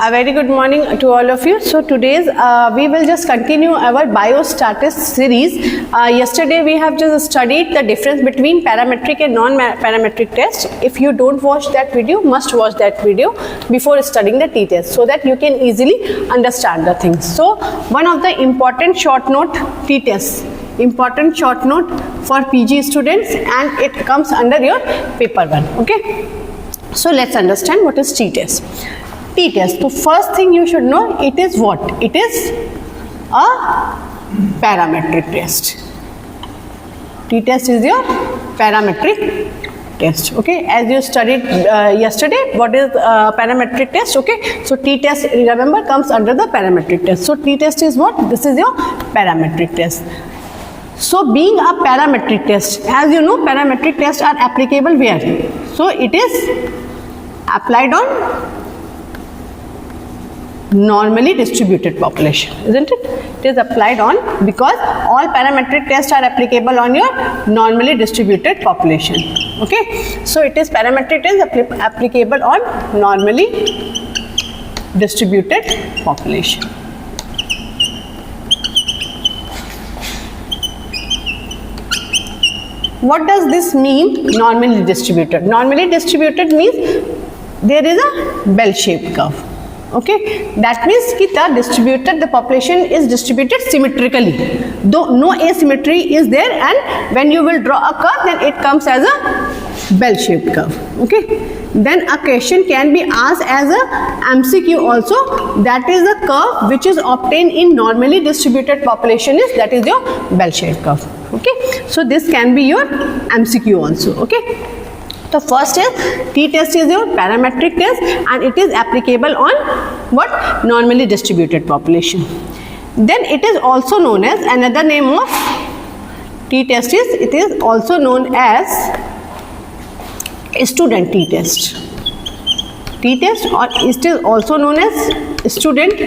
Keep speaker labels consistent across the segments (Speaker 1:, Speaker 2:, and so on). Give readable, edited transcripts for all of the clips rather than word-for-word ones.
Speaker 1: A very good morning to all of you. So today's we will just continue our biostatistics series. Yesterday we have just studied the difference between parametric and non-parametric tests. If you don't watch that video, must watch that video before studying the t-test so that you can easily understand the things. So one of the important short note t-tests, important short note for PG students, and it comes under your paper 1. Okay. So let's understand what is t-test. T-test. So first thing you should know, it is what? It is a parametric test. T-test is your parametric test. Okay, as you studied yesterday, what is parametric test? Okay, so t-test, remember, comes under the parametric test. So t-test is what? This is your parametric test. So being a parametric test, as you know, parametric tests are applicable where? So it is applied on normally distributed population, isn't it? It is applied on, because all parametric tests are applicable on your normally distributed population. Okay, so it is parametric test applicable on normally distributed population. What does this mean, normally distributed? Normally distributed means there is a bell-shaped curve. Okay, that means the population is distributed symmetrically, though no asymmetry is there, and when you will draw a curve, then it comes as a bell-shaped curve. Okay, then a question can be asked as a MCQ also, that is a curve which is obtained in normally distributed population is, that is your bell-shaped curve. Okay, so this can be your MCQ also. Okay. So first is t-test is your parametric test, and it is applicable on what? Normally distributed population. Then it is also known as, another name of t-test is, it is also known as student t-test. T-test, or it is also known as student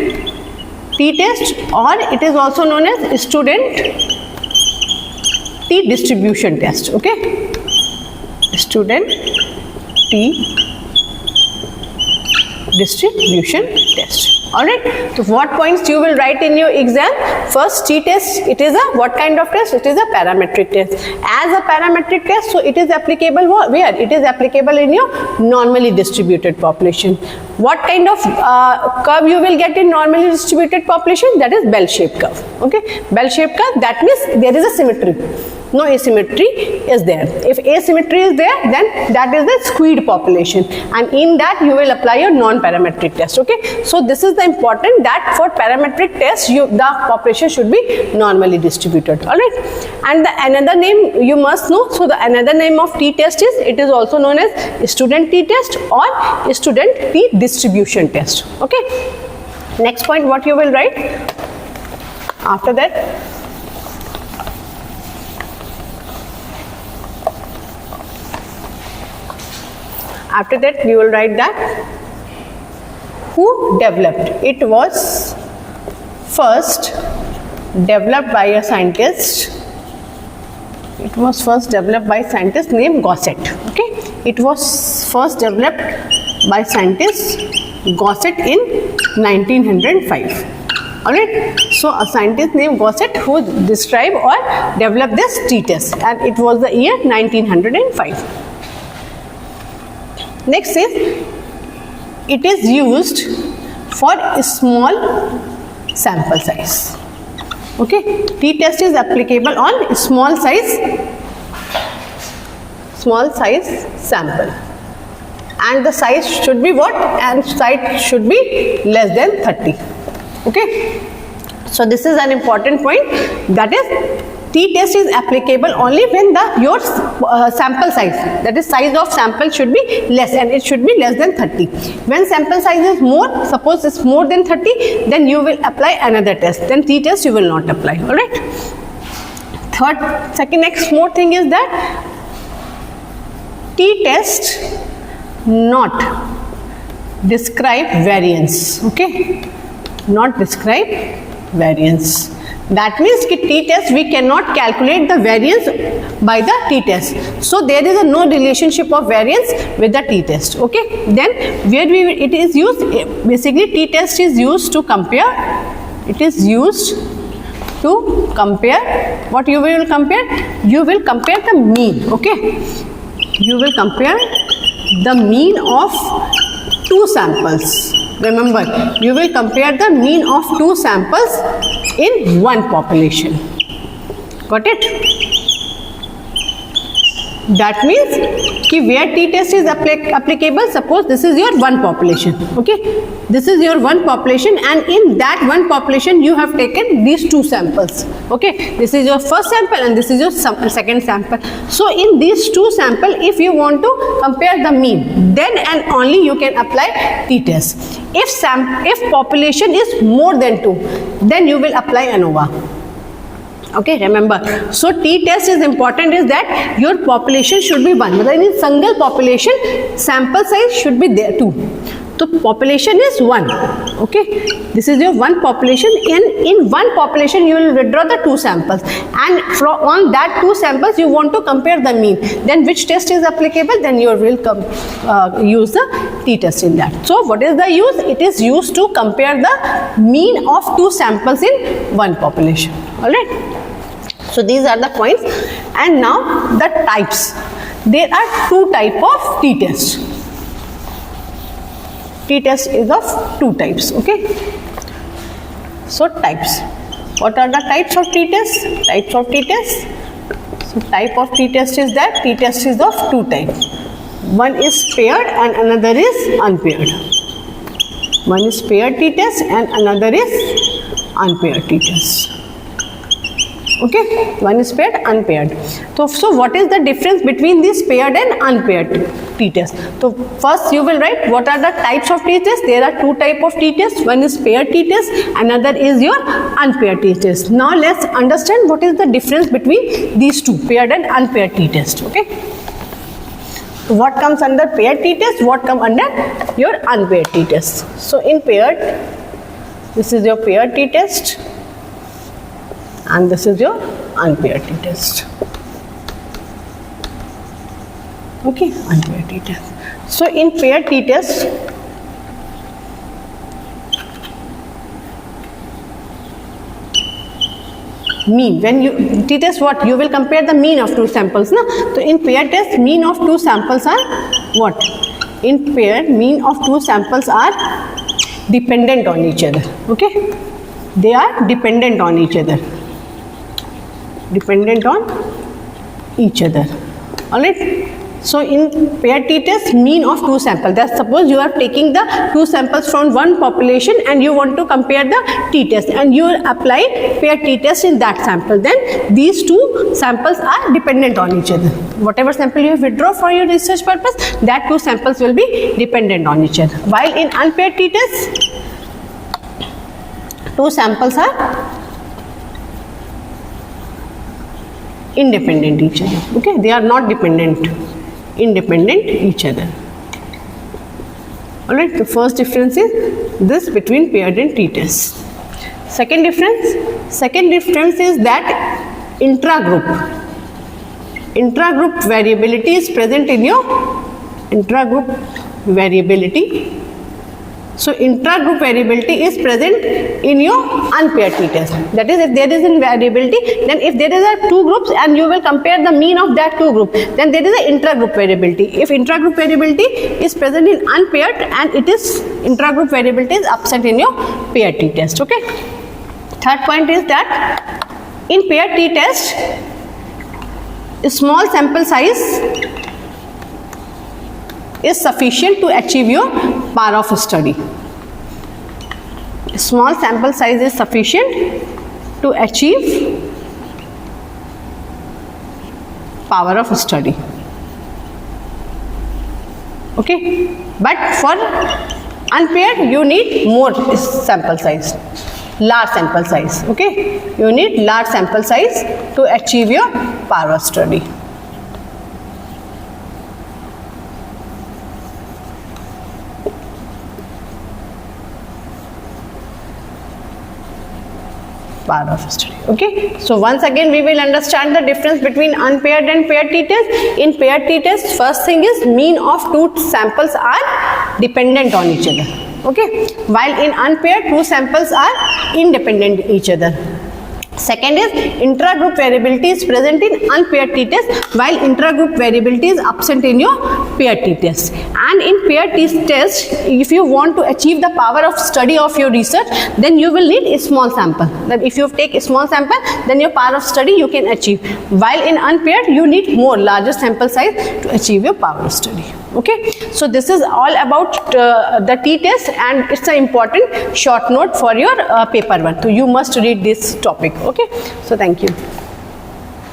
Speaker 1: t-test, or it is also known as student t-distribution test. Okay, student t-distribution test. Alright, so what points you will write in your exam? First, t-test, it is a what kind of test? It is a parametric test. As a parametric test, so it is applicable where? It is applicable in your normally distributed population. What kind of curve you will get in normally distributed population? That is bell-shaped curve. Okay, bell-shaped curve, that means there is a symmetry. No asymmetry is there. If asymmetry is there, then that is the skewed population, and in that you will apply your non-parametric test. Okay, so this is the important, that for parametric test the population should be normally distributed. All right, and the another name you must know. So the another name of t-test is, it is also known as student t-test or student t-distribution test. Okay, next point what you will write after that? After that you will write that who developed. It was first developed by a scientist. It was first developed by scientist named Gosset. Okay, it was first developed by scientist Gosset in 1905. Alright, so a scientist named Gosset who described or developed this t-test, and it was the year 1905. Next is, it is used for a small sample size. Okay, t-test is applicable on small size sample, and the size should be what? And size should be less than 30. Okay, so this is an important point, that is t-test is applicable only when your sample size, that is size of sample, should be less, and it should be less than 30. When sample size is more, suppose it's more than 30, then you will apply another test, then t-test you will not apply. Alright, next more thing is that t-test not describe variance. Okay, not describe variance. That means कि t-test we cannot calculate the variance by the t-test. So there is a no relationship of variance with the t-test. Okay. Then where it is used, basically t-test is used to compare. It is used to compare. What you will compare? You will compare the mean. Okay. You will compare the mean of two samples. Remember, you will compare the mean of two samples in one population. Got it? That means कि where t-test is applicable, suppose this is your one population. Okay, this is your one population, and in that one population you have taken these two samples. Okay, this is your first sample and this is your second sample. So in these two samples, if you want to compare the mean, then and only you can apply t-test. If population is more than 2, then you will apply ANOVA. Okay, remember. So t-test is important is that your population should be 1. But in single population, sample size should be there 2. So population is 1. Okay, this is your one population. In one population, you will withdraw the 2 samples, and on that 2 samples, you want to compare the mean. Then which test is applicable? Then you will use the t-test in that. So what is the use? It is used to compare the mean of 2 samples in one population. All right. So these are the points, and now the types. There are 2 types of t-test. T-test is of 2 types. Okay. So types. What are the types of t-test? Types of t-test. So type of t-test is that t-test is of 2 types. One is paired and another is unpaired. One is paired t-test and another is unpaired t-test. Okay, one is paired, unpaired. So what is the difference between this paired and unpaired t-test? So first you will write what are the types of t-test. There are 2 types of t-test. One is paired t-test, another is your unpaired t-test. Now let's understand what is the difference between these 2, paired and unpaired t-test. Okay. What comes under paired t-test? What comes under your unpaired t-test? So in paired, this is your paired t-test. And this is your unpaired t-test. Okay, unpaired t-test. So in paired t-test, mean, when you t-test what? You will compare the mean of 2 samples. Na? So in paired test, mean of 2 samples are what? In paired, mean of 2 samples are dependent on each other. Okay, they are dependent on each other. Dependent on each other. All right. So in paired t-test, mean of 2 samples. That's suppose you are taking the 2 samples from one population and you want to compare the t-test, and you apply paired t-test in that sample. Then these 2 samples are dependent on each other. Whatever sample you withdraw for your research purpose, that 2 samples will be dependent on each other. While in unpaired t-test, 2 samples are independent each other. Okay, they are not dependent, independent each other. All right, the first difference is this between paired and t-test. Second difference is that intragroup variability is present in your intragroup variability. So intragroup variability is present in your unpaired t-test. That is, if there is a variability, then if there is 2 groups and you will compare the mean of that 2 groups, then there is an intragroup variability. If intragroup variability is present in unpaired and it is intragroup variability is absent in your paired t-test. Okay. Third point is that in paired t-test, a small sample size is sufficient to achieve your power of study. A small sample size is sufficient to achieve power of study. Okay, but for unpaired you need more sample size, large sample size. Okay, you need large sample size to achieve your power of study. power of study. Okay, so once again we will understand the difference between unpaired and paired t-test. In paired t-test, first thing is mean of two samples are dependent on each other. Okay, while in unpaired, two samples are independent each other. Second is intra-group variability is present in unpaired t-test, while intra-group variability is absent in your paired t-test. And in paired t-test, if you want to achieve the power of study of your research, then you will need a small sample. That if you take a small sample, then your power of study you can achieve. While in unpaired, you need more larger sample size to achieve your power of study. Okay, so this is all about the t-test, and it's an important short note for your paper 1. So you must read this topic. Okay, so thank you.